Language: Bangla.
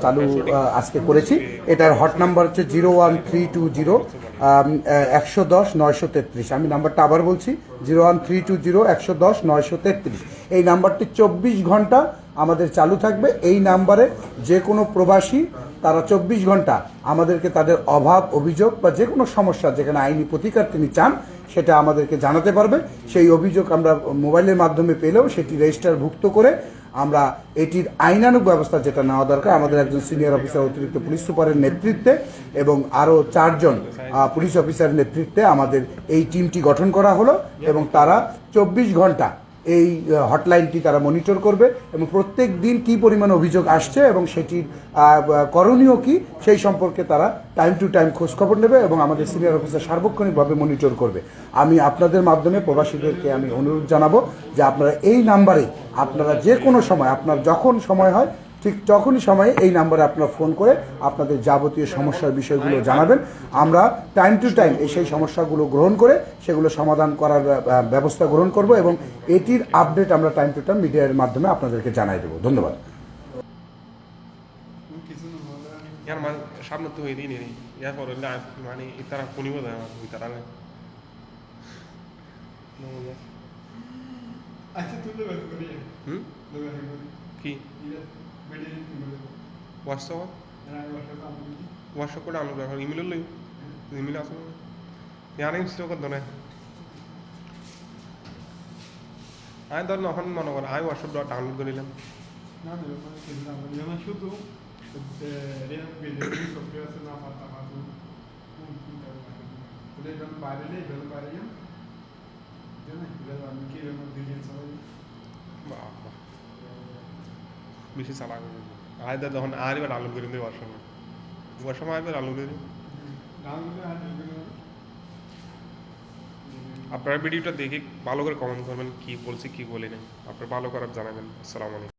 চালু আজকে করেছি। এটার হট নাম্বার হচ্ছে 01320 110 933। আমি নাম্বারটা আবার বলছি 01320 110 933। এই নাম্বারটি 24 ঘন্টা আমাদের চালু থাকবে। এই নাম্বারে যে কোনো প্রবাসী তারা 24 ঘন্টা আমাদেরকে তাদের অভাব অভিযোগ বা যে কোনো সমস্যা যেখানে আইনি প্রতিকার তিনি চান সেটা আমাদেরকে জানাতে পারবে। সেই অভিযোগ আমরা মোবাইলের মাধ্যমে পেলেও সেটি রেজিস্টারভুক্ত করে আমরা এটির আইনানুগ ব্যবস্থা যেটা নেওয়া দরকার আমাদের একজন সিনিয়র অফিসার অতিরিক্ত পুলিশ সুপারের নেতৃত্বে এবং আরও 4 জন পুলিশ অফিসারের নেতৃত্বে আমাদের এই টিমটি গঠন করা হলো এবং তারা 24 ঘন্টা এই হটলাইনটি তারা মনিটর করবে এবং প্রত্যেক দিন কী পরিমাণ অভিযোগ আসছে এবং সেটির করণীয় কি সেই সম্পর্কে তারা টাইম টু টাইম খোঁজখবর নেবে এবং আমাদের সিনিয়র অফিসার সার্বক্ষণিকভাবে মনিটর করবে। আমি আপনাদের মাধ্যমে প্রবাসীদেরকে আমি অনুরোধ জানাবো যে আপনারা এই নাম্বারে আপনারা যে কোনো সময় আপনার যখন সময় হয় ঠিক তখনই সময়ে এই নাম্বারে আপনারা ফোন করে আপনাদের যাবতীয় সমস্যার বিষয়গুলো জানাবেন। আমরা টাইম টু টাইম সেই সমস্যাগুলো গ্রহণ করে সেগুলো সমাধান করার ব্যবস্থা গ্রহণ করব এবং এটির আপডেট আমরা টাইম টু টাইম মিডিয়ার মাধ্যমে আপনাদেরকে জানাই দেবো। ধন্যবাদ। সামনে তো হয়ে দিই নি ইয়ার পর মানে তারা কোনি বোধ হয় তারা আচ্ছা তুই লোক করি হুম কি হোয়াটসঅ্যাপ হোয়াটসঅ্যাপ করে আনলো এখন ইমেল লই ইমেল আসো ইয়ারে ইনস্টল কর দনে আই ধর এখন মনে কর আই হোয়াটসঅ্যাপ ডাউনলোড করে নিলাম না না শুধু সফটওয়্যার আছে না পাতা পাতা ওদের যখন বাইরে আমি কি দিলেন সবাই বাবা বেশি চালাক আয় দা তখন আর এবার ডাউনলোড করে দিই হোয়াটসঅ্যাপ আয় ডাউনলোড করে দিই আপনারা ভিডিওটা দেখে ভালো করে কমেন্ট করবেন কি বলছি কি বলি না আপনারা ভালো করে জানাবেন। আসসালামু আলাইকুম।